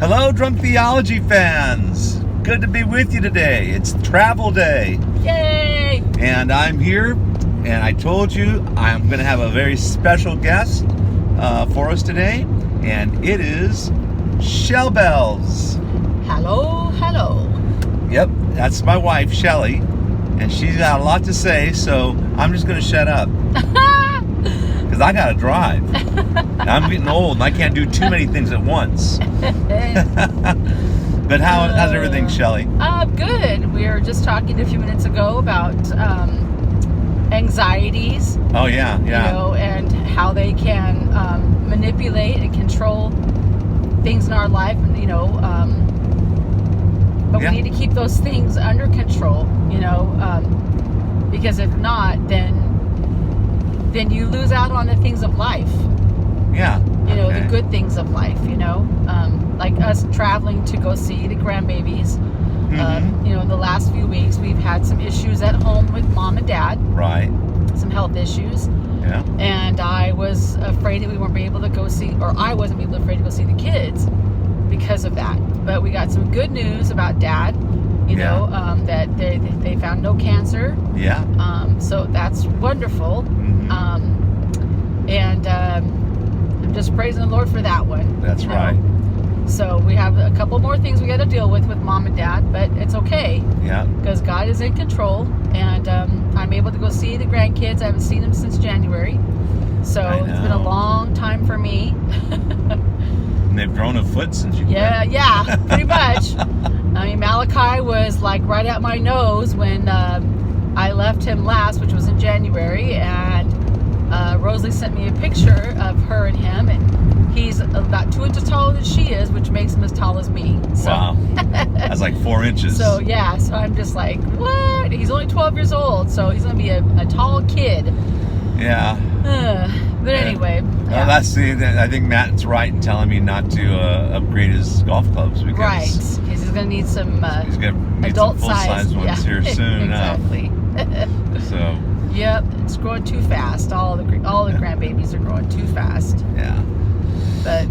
Hello, Drunk Theology fans. Good to be with you today. It's travel day. Yay! And I'm here, and I told you I'm going to have a very special guest for us today, and it is Shell Bells. Hello, hello. Yep, that's my wife, Shelly, and she's got a lot to say, so I'm just going to shut up. Because I got to drive. I'm getting old, and I can't do too many things at once. But how's everything, Shelly? Good. We were just talking a few minutes ago about anxieties. Oh, yeah. You know, and how they can manipulate and control things in our life. You know, but we need to keep those things under control. You know, because if not, then you lose out on the things of life. Yeah. You know, the good things of life, you know, like us traveling to go see the grandbabies. Mm-hmm. You know, in the last few weeks, we've had some issues at home with mom and dad. Right. Some health issues. Yeah. And I was afraid that we weren't able to go see, or I wasn't afraid to go see the kids because of that. But we got some good news about dad, you know, that they found no cancer. Yeah. So that's wonderful. Mm-hmm. And I'm just praising the Lord for that one. That's right. So we have a couple more things we got to deal with mom and dad, but it's okay. Yeah. Because God is in control, and I'm able to go see the grandkids. I haven't seen them since January, so it's been a long time for me. And they've grown a foot since you. Yeah, pretty much. I mean, Malachi was like right at my nose when I left him last, which was in January, and Rosalie sent me a picture of her and him, and he's about 2 inches taller than she is, which makes him as tall as me. So. Wow. That's like 4 inches. So, yeah, so I'm just like, what? He's only 12 years old, so he's going to be a tall kid. Yeah. But anyway. Well, I think Matt's right in telling me not to upgrade his golf clubs because because he's going to need some he's going to need adult some full-size ones here soon exactly. enough. So. Yep, it's growing too fast. All the grandbabies are growing too fast. Yeah. But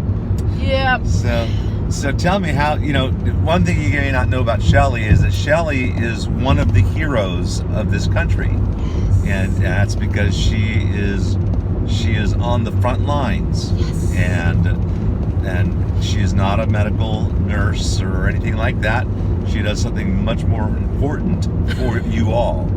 yeah. So tell me how, you know, one thing you may not know about Shelly is that Shelly is one of the heroes of this country. And that's because she is on the front lines. Yes. And she is not a medical nurse or anything like that. She does something much more important for you all.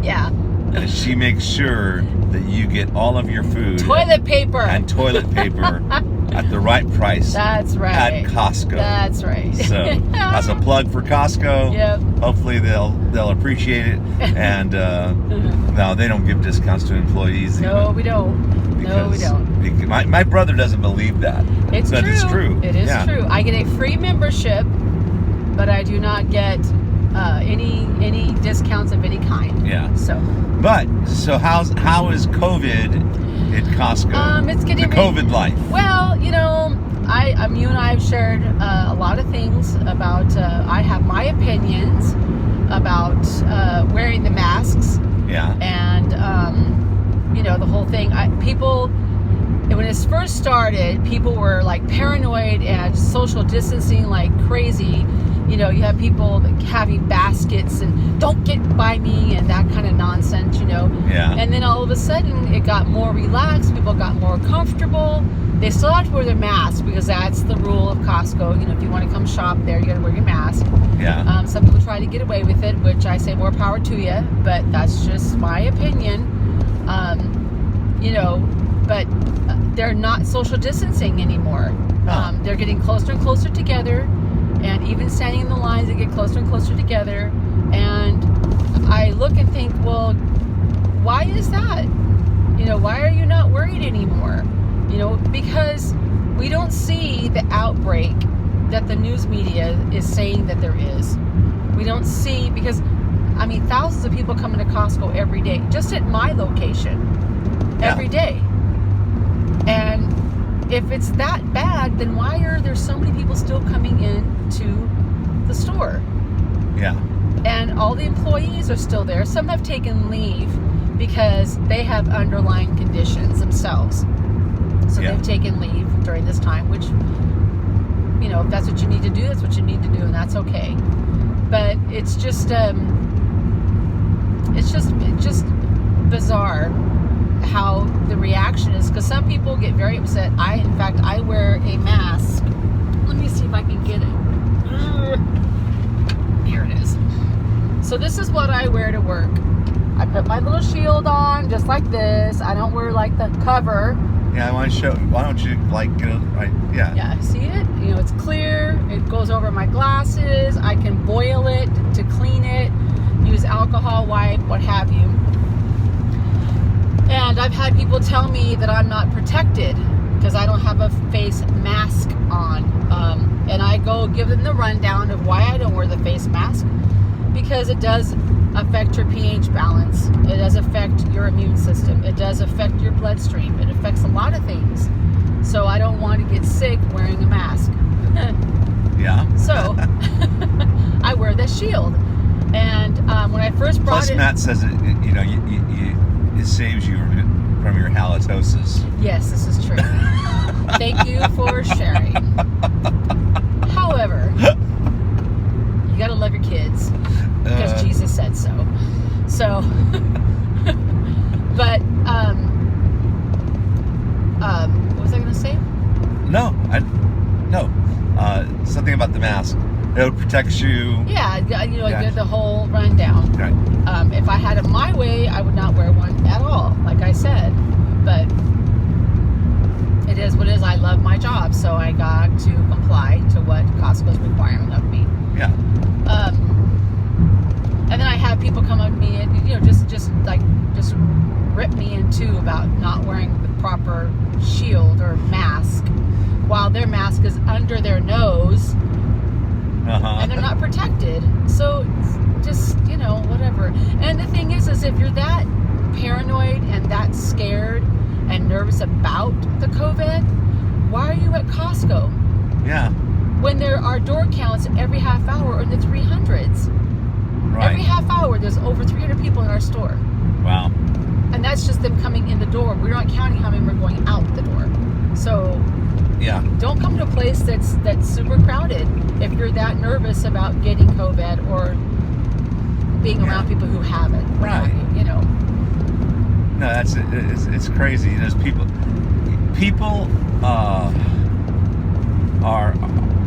Yeah. And she makes sure that you get all of your food. Toilet paper. And toilet paper at the right price. That's right. At Costco. That's right. So that's a plug for Costco. Yep. Hopefully they'll appreciate it. And no, they don't give discounts to employees. No, we don't. Because my brother doesn't believe that. It's but true. It's true. It is true. I get a free membership, but I do not get any discounts of any kind. Yeah. So how is COVID at Costco? It's getting the COVID life. Well, you know, you and I have shared a lot of things about. I have my opinions about wearing the masks. Yeah. And you know, the whole thing. When it first started, people were like paranoid and social distancing like crazy. You know, you have people having baskets and don't get by me and that kind of nonsense, you know. Yeah. And then all of a sudden it got more relaxed. People got more comfortable. They still have to wear their mask because that's the rule of Costco. You know, if you want to come shop there, you got to wear your mask. Yeah. Some people try to get away with it, which I say more power to you, but that's just my opinion. You know, but they're not social distancing anymore. They're getting closer and closer together. And even standing in the lines, they get closer and closer together. And I look and think, well, why is that? You know, why are you not worried anymore? You know, because we don't see the outbreak that the news media is saying that there is. We don't see, because, I mean, thousands of people come into Costco every day, just at my location, every day. And if it's that bad, then why are there so many people still coming in to the store? Yeah. And all the employees are still there. Some have taken leave because they have underlying conditions themselves. So they've taken leave during this time, which, you know, if that's what you need to do, that's what you need to do, and that's okay. But it's just bizarre how the reaction is, because some people get very upset. In fact, I wear a mask. Let me see if I can get it. Here it is. So this is what I wear to work. I put my little shield on just like this. I don't wear like the cover. Yeah, I want to show. Why don't you yeah. Yeah, see it? It's clear. It goes over my glasses. I can boil it to clean it. Use alcohol wipe, what have you. And I've had people tell me that I'm not protected because I don't have a face mask on. And I go give them the rundown of why I don't wear the face mask. Because it does affect your pH balance. It does affect your immune system. It does affect your bloodstream. It affects a lot of things. So I don't want to get sick wearing a mask. Yeah. So I wear the shield. And when I first brought Plus, it... Matt says it saves you from your halitosis. Yes, this is true. Thank you for sharing. However, you gotta love your kids because Jesus said so. So, but what was I gonna say? No. Something about the mask. It protects you. Yeah, get the whole rundown. Right. If I had it my way, I would not wear one at all, like I said. But it is what it is. I love my job, so I got to comply to what Costco's requirement of me. Yeah. And then I have people come up to me and just rip me in two about not wearing the proper shield or mask, while their mask is under their nose. And they're not protected. So just, whatever. And the thing is if you're that paranoid and that scared and nervous about the COVID, why are you at Costco? Yeah. When there are door counts every half hour in the 300s. Right. Every half hour there's over 300 people in our store. Wow. And that's just them coming in the door. We're not counting how many are going out the door. So yeah, don't come to a place that's super crowded if you're that nervous about getting COVID or being around people who have it. Right. No, that's it's crazy. There's people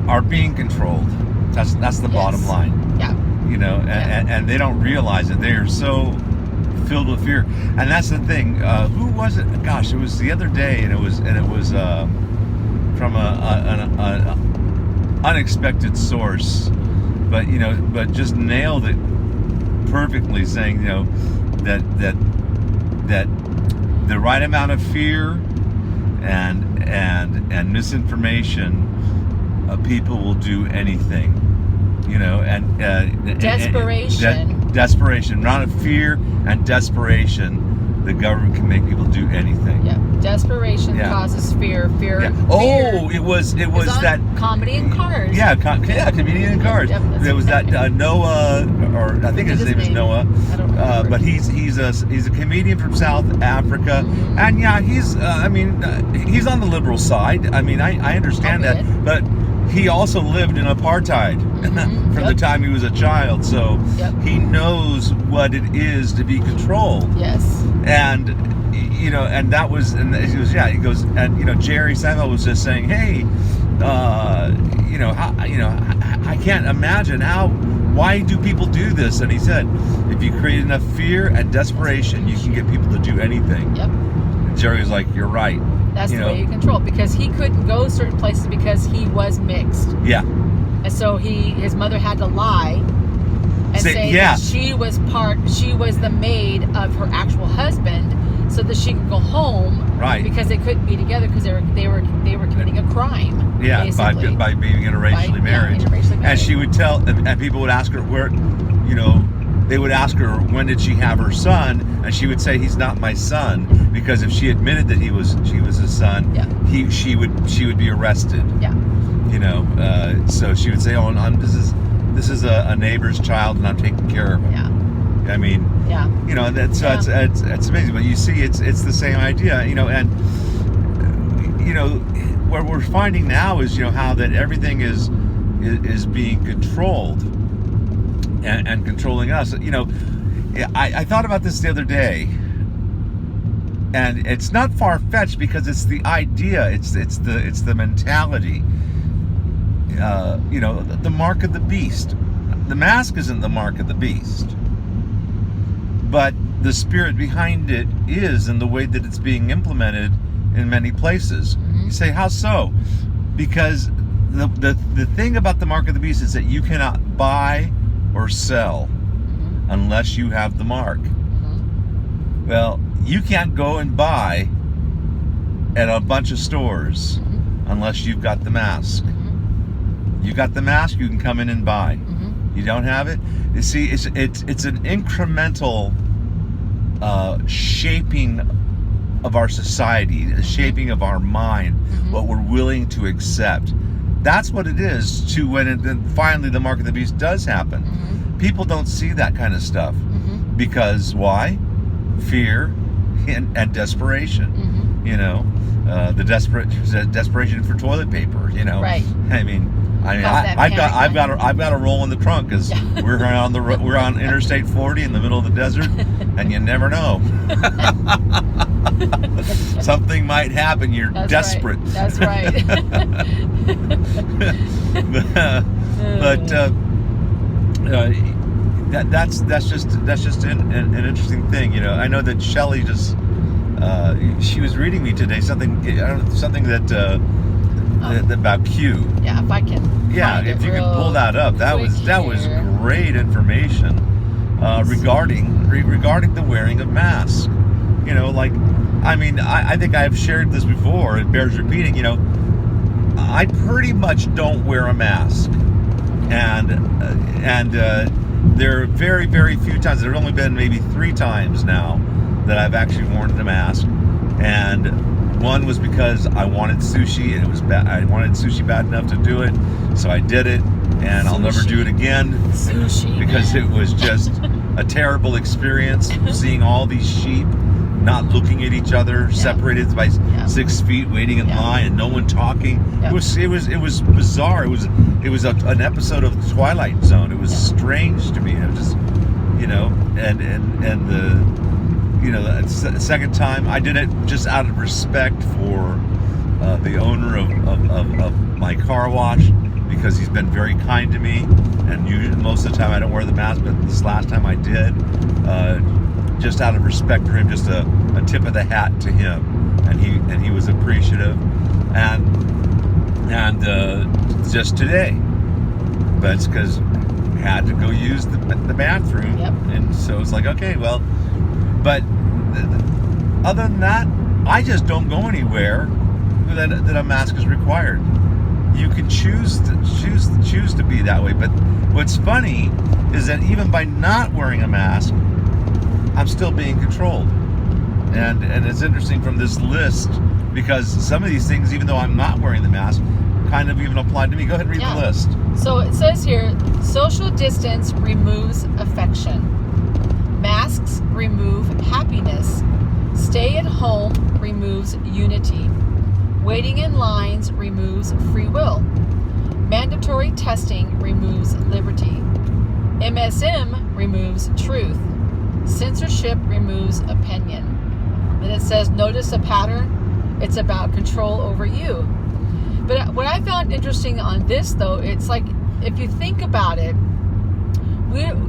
are being controlled. That's the bottom line. Yeah. And they don't realize it. They are so filled with fear. And that's the thing. Who was it? Gosh, it was the other day, and it was from an unexpected source, but just nailed it perfectly, saying that the right amount of fear and misinformation, people will do anything, and desperation. Desperation, amount of fear and desperation. The government can make people do anything. Yeah, desperation causes fear. Fear. Yeah. Fear. It was that comedy in Cars. Yeah, comedian in Cars. Yep, there was that Noah, or I think his name is Noah. I don't remember. But he's a comedian from South Africa, and he's he's on the liberal side. I mean, I understand that, but he also lived in apartheid from the time he was a child, so he knows what it is to be controlled. Yes. And and that was, and he goes, and Jerry Seinfeld was just saying, hey, I can't imagine why do people do this? And he said, if you create enough fear and desperation, you can get people to do anything. Yep. And Jerry was like, you're right. That's the way you control, because he couldn't go certain places because he was mixed. Yeah. And so his mother had to lie and say that she was the maid of her actual husband, so that she could go home. Right. Because they couldn't be together because they were committing a crime. Yeah, basically. by being interracially married. And she would tell, and people would ask her where, they would ask her, when did she have her son? And she would say, he's not my son, because if she admitted that she was his son, she would be arrested. Yeah. So she would say, oh, this is a neighbor's child, and I'm taking care of him. Yeah. I mean, it's amazing. But you see, it's the same idea, and what we're finding now is, how that everything is being controlled and controlling us. I thought about this the other day, and it's not far-fetched because it's the idea, it's the mentality. The mark of the beast. The mask isn't the mark of the beast, but the spirit behind it is, in the way that it's being implemented in many places. Mm-hmm. You say, how so? Because the thing about the mark of the beast is that you cannot buy or sell unless you have the mark. Mm-hmm. Well, you can't go and buy at a bunch of stores unless you've got the mask. You got the mask, you can come in and buy. You don't have it? You see, it's an incremental shaping of our society, a shaping of our mind, what we're willing to accept. That's what it is to when finally the mark of the beast does happen. People don't see that kind of stuff because why? Fear and desperation. The desperation for toilet paper. Right. I've got a roll in the trunk because we're on Interstate 40 in the middle of the desert, and you never know. Something might happen. You're desperate. Right. That's right. That's just an interesting thing. I know that Shelley just she was reading me today something that about Q. Yeah, if I can. Yeah, if you can pull that up, that was great information regarding the wearing of masks. I think I've shared this before. It bears repeating. I pretty much don't wear a mask, and there are very, very few times. There have only been maybe 3 times now that I've actually worn the mask, and one was because I wanted sushi, and it was bad. I wanted sushi bad enough to do it, so I did it, and I'll never do it again. Sushi, because it was just a terrible experience seeing all these sheep not looking at each other, separated by 6 feet, waiting in line, and no one talking. It was bizarre. It was an episode of the Twilight Zone. It was strange to me. It was just, the second time I did it just out of respect for the owner of my car wash, because he's been very kind to me, and usually, most of the time I don't wear the mask, but this last time I did, just out of respect for him, just a tip of the hat to him, and he was appreciative, and just today, but it's because we had to go use the bathroom, and so it's like, okay, well, but other than that, I just don't go anywhere that a mask is required. You can choose to be that way, but what's funny is that even by not wearing a mask, I'm still being controlled. And it's interesting from this list, because some of these things, even though I'm not wearing the mask, kind of even apply to me. Go ahead and read the list. So it says here, social distance removes affection. Masks remove happiness. Stay at home removes unity. Waiting in lines removes free will. Mandatory testing removes liberty. MSM removes truth. Censorship removes opinion. And it says, notice a pattern. It's about control over you. But what I found interesting on this, though, it's like, if you think about it,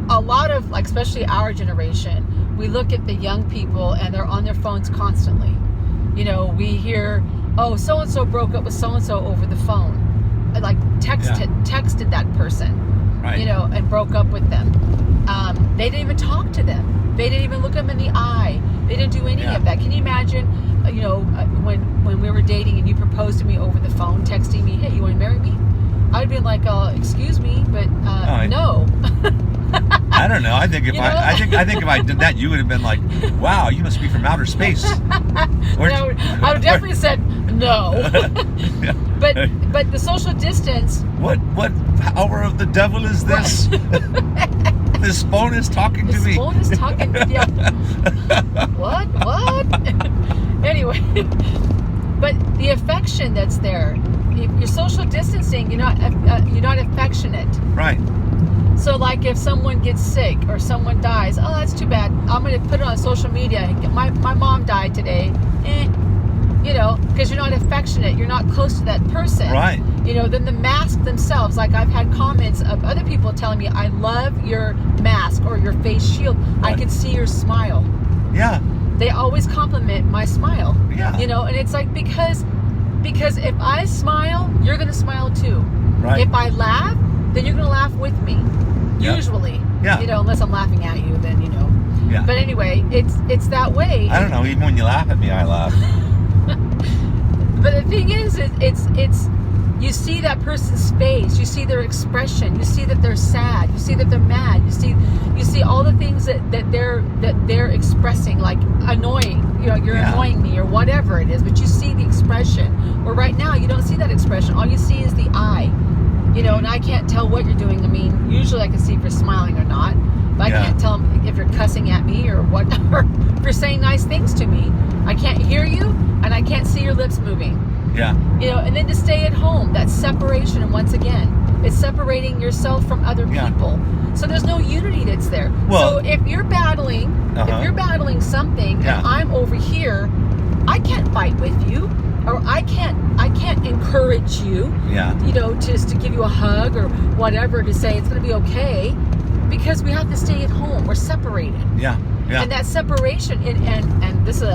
a lot of, like, especially our generation, we look at the young people and they're on their phones constantly. We hear, oh, so-and-so broke up with so-and-so over the phone. Like, texted that person, right, and broke up with them. They didn't even talk to them. They didn't even look them in the eye. They didn't do any of that. Can you imagine, when we were dating and you proposed to me over the phone, texting me, hey, you want to marry me? I'd be like, excuse me, but no. I don't know. I think if I did that, you would have been like, wow, you must be from outer space. I would definitely said no. But the social distance. What power of the devil is this? This phone is talking to me. This phone is talking. Yeah. What? Anyway. But the affection that's there, if you're social distancing, you're not affectionate. Right. So like if someone gets sick or someone dies, oh, that's too bad. I'm going to put it on social media. My mom died today. Because you're not affectionate. You're not close to that person. Right. Then the mask themselves, like I've had comments of other people telling me, I love your mask or your face shield. Right. I can see your smile. Yeah. They always compliment my smile. Yeah. And it's like, because if I smile, you're going to smile too. Right. If I laugh, then you're going to laugh with me. Yeah. Usually. Yeah. Unless I'm laughing at you, then, Yeah. But anyway, it's that way. I don't know. Even when you laugh at me, I laugh. But the thing is, it's you see that person's face, you see their expression, you see that they're sad, you see that they're mad, you see all the things that they're expressing, like annoying. You're annoying me or whatever it is, but you see the expression. Or right now, you don't see that expression. All you see is the eye. And I can't tell what you're doing. I mean, usually I can see if you're smiling or not, but I can't tell if you're cussing at me or what, or if you're saying nice things to me. I can't hear you, and I can't see your lips moving. Yeah. And then to stay at home, that's separation. And once again, it's separating yourself from other people. So there's no unity that's there. Well, so if you're battling, something, and I'm over here, I can't fight with you, or I can't encourage you. Yeah. Just to give you a hug or whatever, to say it's going to be okay, because we have to stay at home. We're separated. Yeah. Yeah. And that separation, and this is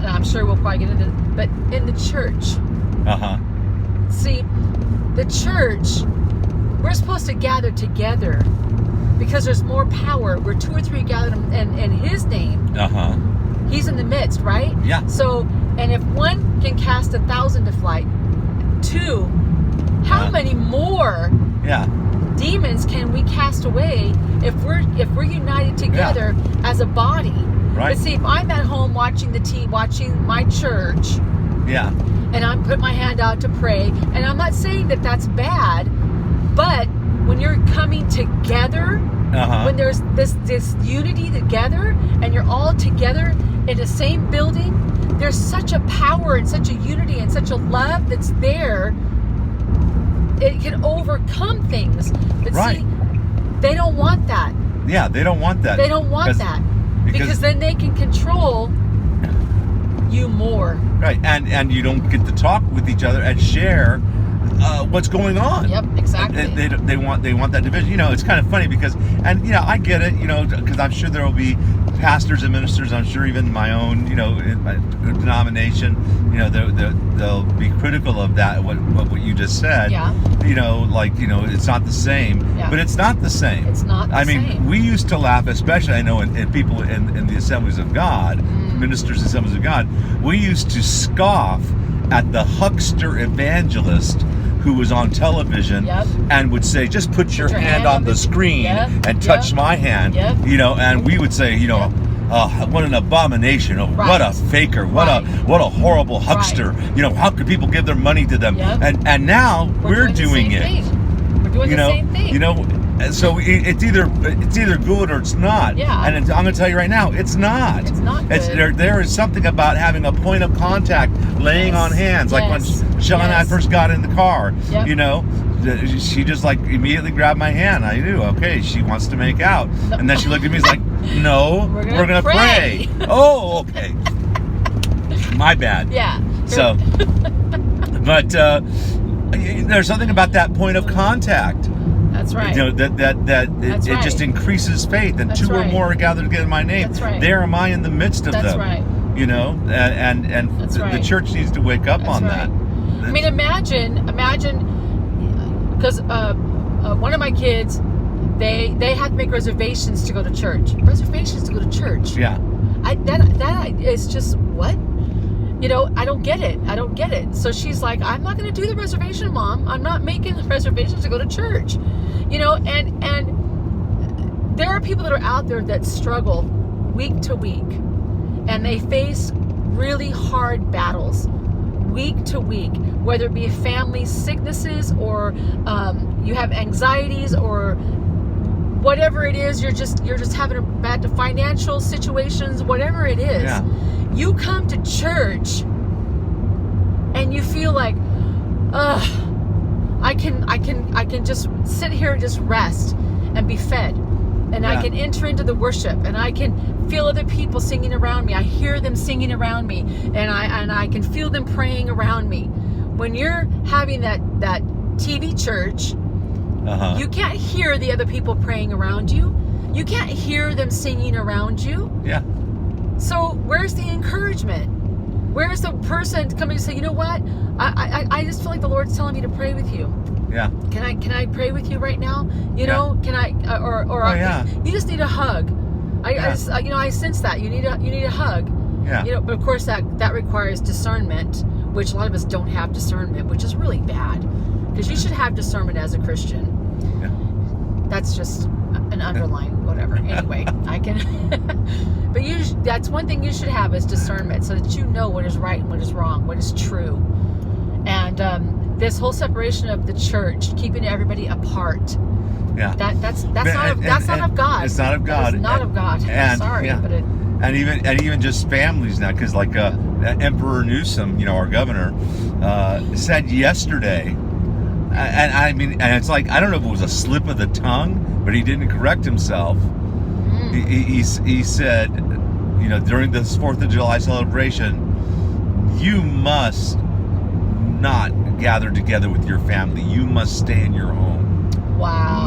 I'm sure we'll probably get into it, but in the church. See, the church, we're supposed to gather together because there's more power. We're 2 or 3 gathered in His name. He's in the midst, right? Yeah. So, and if one can cast 1,000 to flight, 2, how many more demons can we cast away if we're united together as a body? Right. But see, if I'm at home watching watching my church, and I'm putting my hand out to pray, and I'm not saying that that's bad, but when you're coming together, when there's this unity together, and you're all together in the same building, there's such a power and such a unity and such a love that's there. It can overcome things. But see, they don't want that. Yeah, they don't want that. They don't want that. Because then they can control you more. Right, and you don't get to talk with each other and share what's going on. Yep, exactly. They want that division. It's kind of funny because, and I get it. Because I'm sure there will be pastors and ministers. I'm sure even my own, in my denomination, they'll be critical of that. What you just said. Yeah. It's not the same. Yeah. But it's not the same. It's not the same. I mean, we used to laugh, especially I know in people in the Assemblies of God, ministers in the Assemblies of God. We used to scoff at the huckster evangelist who was on television and would say, just put your hand on the screen and touch my hand, and we would say, what an abomination, what a faker, what a horrible huckster, how could people give their money to them? And now we're doing it. We're doing the same thing. So it's either good or it's not. Yeah. And I'm going to tell you right now, it's not. It's not good. There is something about having a point of contact, laying on hands, like when Michelle and I first got in the car. She just immediately grabbed my hand. I knew, okay, she wants to make out. And then she looked at me, and was like, no, we're gonna pray. Oh, okay. My bad. Yeah. So, but there's something about that point of contact. That's right. It just increases faith. And That's 2 or more are gathered together in my name. That's right. There am I in the midst of them. That's right. And the church needs to wake up on that. I mean, imagine, because one of my kids, they had to make reservations to go to church. Reservations to go to church. Yeah. That is just what? I don't get it. So she's like, I'm not going to do the reservation, Mom. I'm not making the reservations to go to church. And there are people that are out there that struggle week to week, and they face really hard battles week to week, whether it be family sicknesses or you have anxieties or whatever it is, you're just having a bad financial situations, whatever it is. Yeah. You come to church and you feel like, ugh, I can just sit here and just rest and be fed. And I can enter into the worship, and I can feel other people singing around me. I hear them singing around me, and I can feel them praying around me. When you're having that TV church, you can't hear the other people praying around you. You can't hear them singing around you. Yeah. So where's the encouragement? Where's the person coming to say, you know what? I just feel like the Lord's telling me to pray with you. Yeah. Can I pray with you right now? You know, can I you just need a hug. I sense that you need a hug. Yeah. You know, but of course that requires discernment, which a lot of us don't have discernment, which is really bad, because you should have discernment as a Christian. Yeah. That's just an underlying whatever. Anyway, I can. But that's one thing you should have, is discernment, so that you know what is right and what is wrong, what is true. And this whole separation of the church, keeping everybody apart. Yeah. That's not of God. It's not of God. It's not of God. I'm sorry, but it. And even just families now, because like Emperor Newsom, you know, our governor, said yesterday, and I mean, and it's like, I don't know if it was a slip of the tongue, but he didn't correct himself. He said, you know, during this 4th of July celebration, you must not gather together with your family. You must stay in your home. Wow.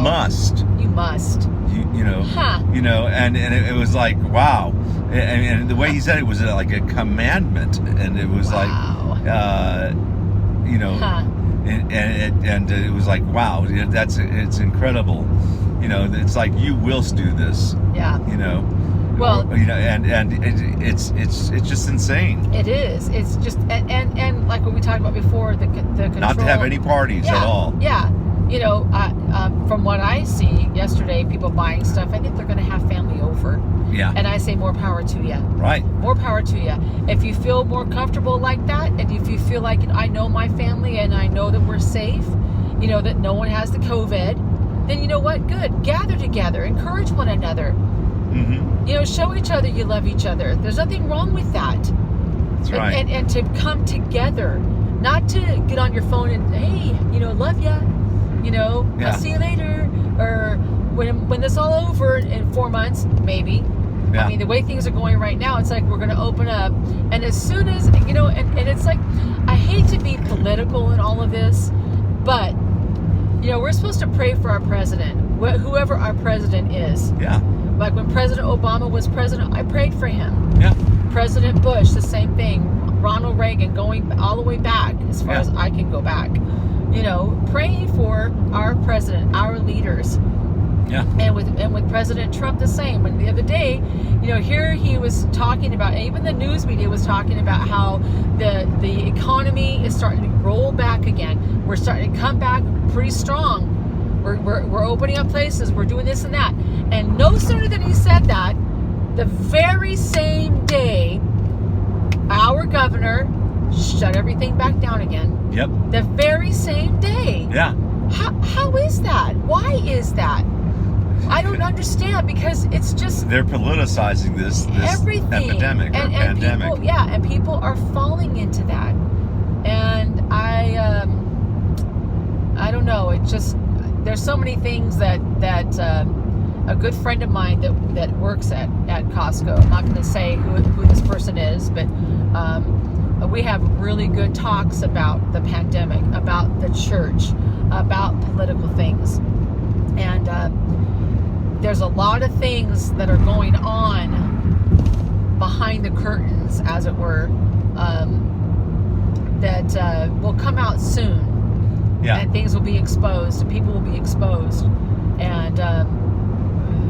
You must. You know. Huh. You know, and it was like, wow. And the way he said it was like a commandment, and it was like, you know, and it was like, wow, it's incredible. You know, it's like, you will do this. Yeah. You know. Well, you know, and it's just insane. It is. It's just and like what we talked about before, the control. Not to have any parties at all. Yeah. You know, from what I see yesterday, people buying stuff, I think they're going to have family over. Yeah. And I say, more power to you. Right. More power to you. If you feel more comfortable like that, and if you feel like, I know my family and I know that we're safe, you know, that no one has the COVID, then you know what? Good. Gather together. Encourage one another. Mm-hmm. You know, show each other you love each other. There's nothing wrong with that. That's right. And to come together, not to get on your phone and, hey, you know, love ya. You know, I'll see you later. Or when this all over in 4 months, maybe. Yeah. I mean, the way things are going right now, it's like we're going to open up. And as soon as, you know, and it's like, I hate to be political in all of this, but, you know, we're supposed to pray for our president, whoever our president is. Yeah. Like when President Obama was president, I prayed for him. Yeah. President Bush, the same thing. Ronald Reagan, going all the way back, as far as I can go back. You know, praying for our president, our leaders. Yeah. And with President Trump the same. And the other day, you know, here he was talking about, and even the news media was talking about how the economy is starting to roll back again. We're starting to come back pretty strong. We're opening up places. We're doing this and that. And no sooner than he said that, the very same day, our governor shut everything back down again. Yep. The very same day. Yeah. How is that? Why is that? I don't understand, because it's just, they're politicizing this everything. Epidemic or pandemic. People, and people are falling into that. And I don't know. It just, there's so many things that a good friend of mine that works at Costco, I'm not going to say who this person is, but we have really good talks about the pandemic, about the church, about political things. And there's a lot of things that are going on behind the curtains, as it were, that will come out soon. Yeah. And things will be exposed, and people will be exposed. And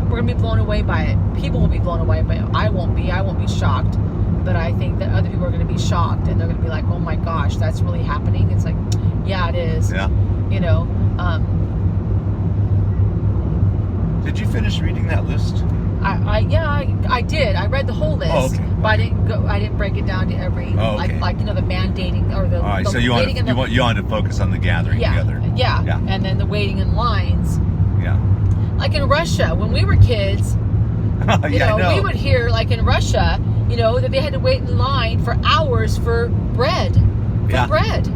we're going to be blown away by it. People will be blown away by it. I won't be shocked. But I think that other people are going to be shocked, and they're going to be like, oh my gosh, that's really happening. It's like, yeah, it is. Yeah. You know. Did you finish reading that list? I did. I read the whole list. Oh, okay. But I didn't break it down to every, like you know, the mandating or the. All right, the so you wanted to focus on the gathering together. Yeah. And then the waiting in lines. Yeah. Like in Russia, when we were kids, you know, we would hear, like in Russia, you know, that they had to wait in line for hours for bread. for Yeah. bread.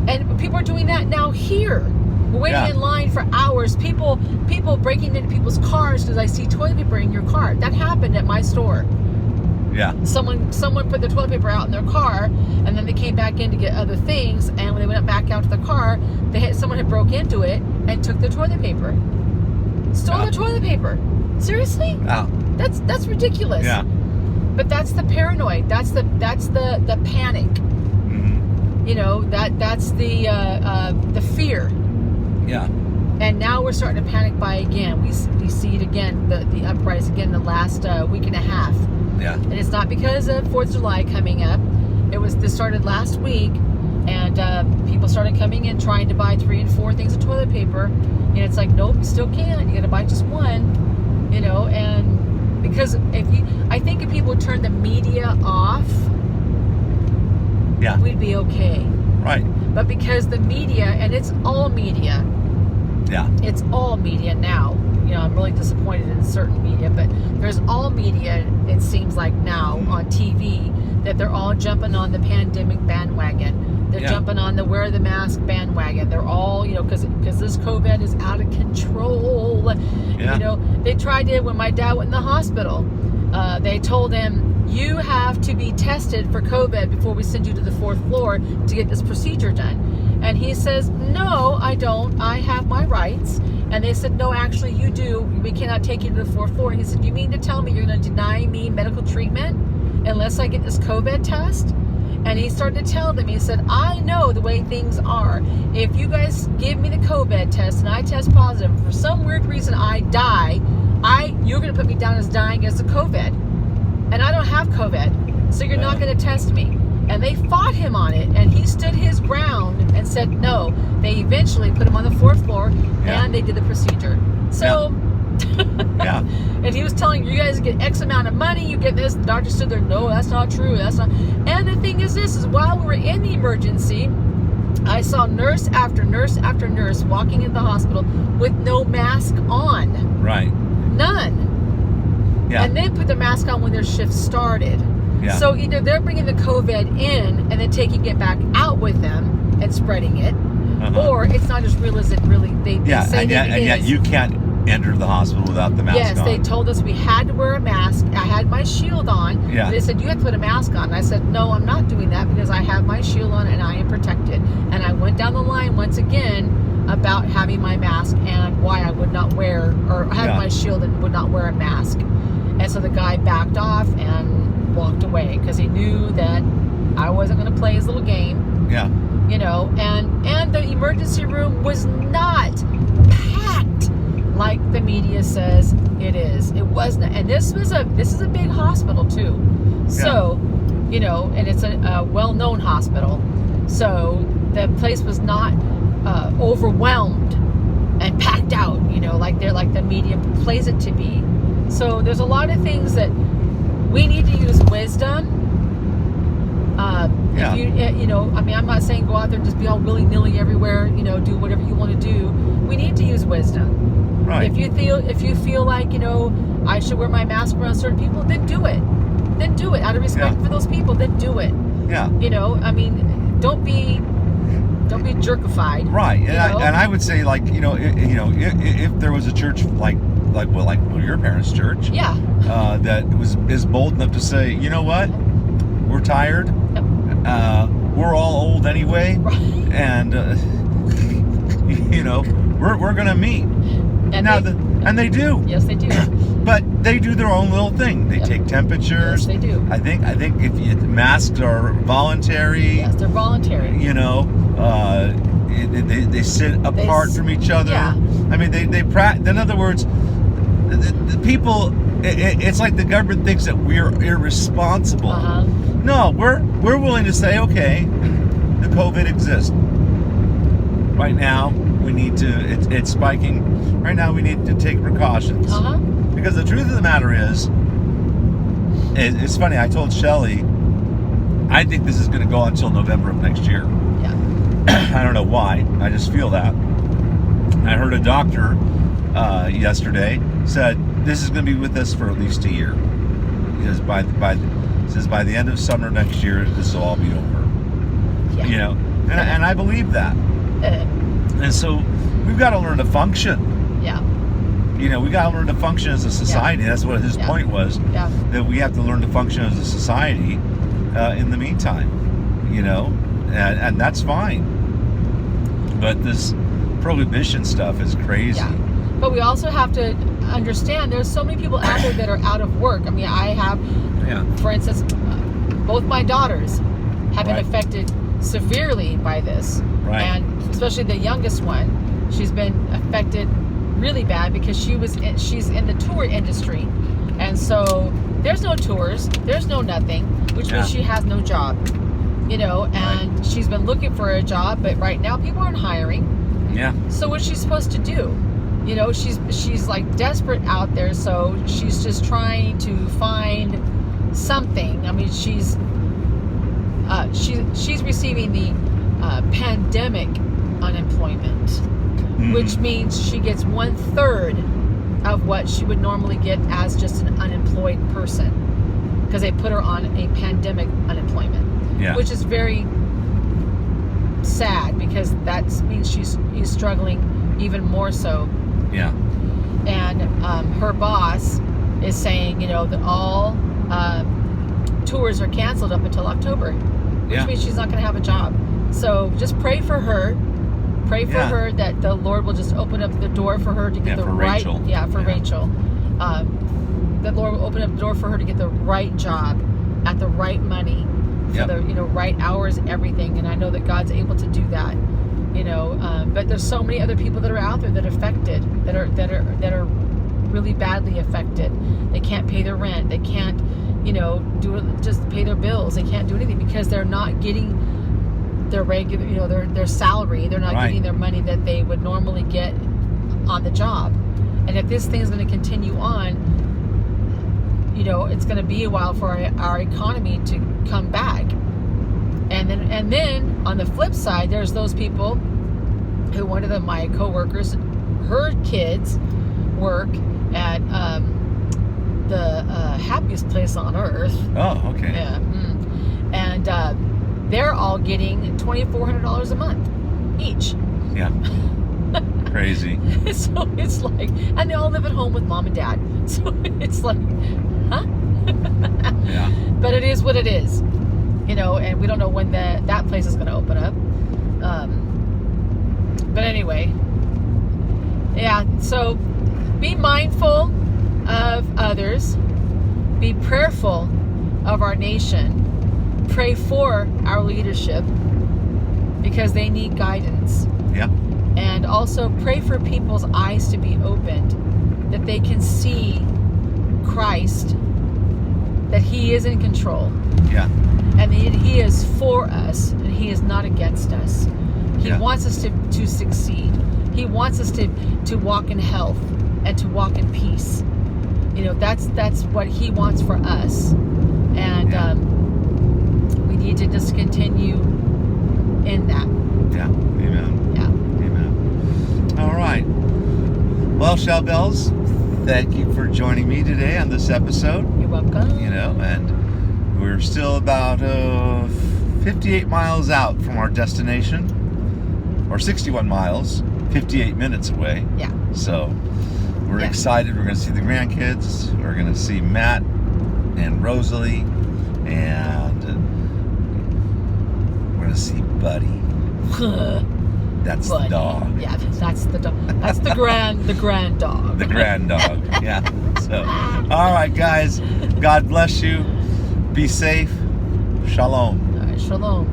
And people are doing that now here. We're waiting Yeah. in line for hours. People breaking into people's cars because I see toilet paper in your car. That happened at my store. Yeah. Someone put their toilet paper out in their car, and then they came back in to get other things. And when they went back out to the car, someone had broke into it and took their toilet paper, stole Yeah. their toilet paper. Seriously? Wow. That's ridiculous. Yeah. But that's the paranoid. That's the panic. Mhm. You know, that's the fear. Yeah. And now we're starting to panic buy again. We see it again, the uprise again, the last week and a half. Yeah. And it's not because of 4th of July coming up. This started last week, and people started coming in trying to buy 3 and 4 things of toilet paper. And it's like, nope, you still can't. You got to buy just one. You know, and because I think if people would turn the media off, Yeah. we'd be okay. Right. But because the media, and it's all media, Yeah. it's all media now. You know, I'm really disappointed in certain media, but there's all media, it seems like now, on TV, that they're all jumping on the pandemic bandwagon. They're Yeah. jumping on the wear the mask bandwagon. They're all, you know, because this COVID is out of control. Yeah. You know, they tried it when my dad went in the hospital. They told him, you have to be tested for COVID before we send you to the 4th floor to get this procedure done. And he says, no, I don't. I have my rights. And they said, no, actually, you do. We cannot take you to the 4th floor. And he said, you mean to tell me you're going to deny me medical treatment unless I get this COVID test? And he started to tell them, he said, I know the way things are. If you guys give me the COVID test and I test positive, for some weird reason I die, you're going to put me down as dying as the COVID. And I don't have COVID, so you're not going to test me. And they fought him on it, and he stood his ground and said no. They eventually put him on the 4th floor, Yeah. and they did the procedure. So, Yeah. and he was telling you guys get X amount of money, you get this. The doctor stood there, no, that's not true. That's not. And the thing is, this is while we were in the emergency, I saw nurse after nurse after nurse walking in the hospital with no mask on, Right. none. Yeah. And they put the mask on when their shift started. Yeah. So either they're bringing the COVID in and then taking it back out with them and spreading it, Uh-huh. or it's not as real as it really they Yeah. say And that yet, it is. you can't enter the hospital without the mask Yes, on. they told us we had to wear a mask. I had my shield on. Yeah. They said, you have to put a mask on. And I said, no, I'm not doing that because I have my shield on and I am protected. And I went down the line once again about having my mask and why I would not wear, or have Yeah. my shield and would not wear a mask. And so the guy backed off and walked away because he knew that I wasn't going to play his little game. Yeah. You know, and the emergency room was not packed like the media says it is. It wasn't, and this is a big hospital too. So, you know, and it's a well-known hospital. So the place was not overwhelmed and packed out. You know, like the media plays it to be. So there's a lot of things that we need to use wisdom. Yeah. If you know, I mean, I'm not saying go out there and just be all willy-nilly everywhere, you know, do whatever you want to do. We need to use wisdom. Right. If you feel like, you know, I should wear my mask around certain people, then do it. Then do it. Out of respect for those people, then do it. Yeah. You know, I mean, don't be jerkified. Right. you know? And I would say, like, if there was a church like your parents' church, Yeah. that is bold enough to say, you know what, we're tired. Yep. We're all old anyway, Right. and you know, we're gonna meet. And Now, they, and they do, yes, they do. but they do their own little thing. They Yep. take temperatures. Yes, they do. I think if masks are voluntary, Yes, they're voluntary. you know, they sit apart from each other. Yeah. I mean, in other words, the people. It's like the government thinks that we're irresponsible. Uh-huh. No, we're willing to say, okay, the COVID exists. Right now, we need to. It's spiking. Right now, we need to take precautions. Uh-huh. Because the truth of the matter is, it's funny. I told Shelly, I think this is going to go until November of next year. Yeah. I don't know why. I just feel that. I heard a doctor yesterday said this is going to be with us for at least a year. Because by the end of summer next year, this will all be over. Yeah. You know, and I believe that. And so we've got to learn to function. Yeah. You know, we got to learn to function as a society. That's what his point was. Yeah. That we have to learn to function as a society in the meantime. You know, and that's fine. But this prohibition stuff is crazy. Yeah. But we also have to understand there's so many people out there that are out of work. I mean, I have, for instance, both my daughters have been affected severely by this. Right. And especially the youngest one, she's been affected really bad because she's in the tour industry. And so there's no tours, there's no nothing, which means she has no job. You know, and she's been looking for a job, but right now people aren't hiring. Yeah. So what's she supposed to do? You know, she's like desperate out there, so she's just trying to find something. I mean, she's receiving the pandemic unemployment, which means she gets 1/3 of what she would normally get as just an unemployed person, because they put her on a pandemic unemployment. Yeah. Which is very sad, because that means she's struggling even more so. Yeah. And her boss is saying, you know, that all tours are canceled up until October, which means she's not going to have a job. So just pray for her. Pray for her that the Lord will just open up the door for her to get the right. Rachel. Rachel. That Lord will open up the door for her to get the right job at the right money. For the right hours, everything, and I know that God's able to do that. You know, but there's so many other people that are out there that are affected, that are really badly affected. They can't pay their rent. They can't, just pay their bills. They can't do anything because they're not getting their regular, their salary. They're not getting their money that they would normally get on the job. And if this thing is going to continue on, it's going to be a while for our economy to come back. And then on the flip side, there's those people who, one of my coworkers, her kids work at the happiest place on earth. Oh, okay. Yeah. And they're all getting $2,400 a month each. Yeah. Crazy. So it's like, and they all live at home with mom and dad. So it's like, huh? Yeah. But it is what it is, and we don't know when that place is going to open up. But anyway, yeah, so be mindful of others, be prayerful of our nation, pray for our leadership because they need guidance. Yeah. And also pray for people's eyes to be opened, that they can see Christ, that He is in control. Yeah. And He is for us, and He is not against us. He wants us to succeed. He wants us to walk in health and to walk in peace. That's what He wants for us. And we need to just continue in that. Yeah. Amen. Yeah. Amen. All right. Well, Shell Bells, thank you for joining me today on this episode. You're welcome. And we're still about 58 miles out from our destination, or 61 miles, 58 minutes away. Yeah. So we're excited. We're going to see the grandkids. We're going to see Matt and Rosalie, and we're going to see Buddy. That's Buddy. the dog. Yeah, that's the dog. That's the grand dog. The grand dog. Yeah. So, all right, guys. God bless you. Be safe. Shalom. All right, shalom.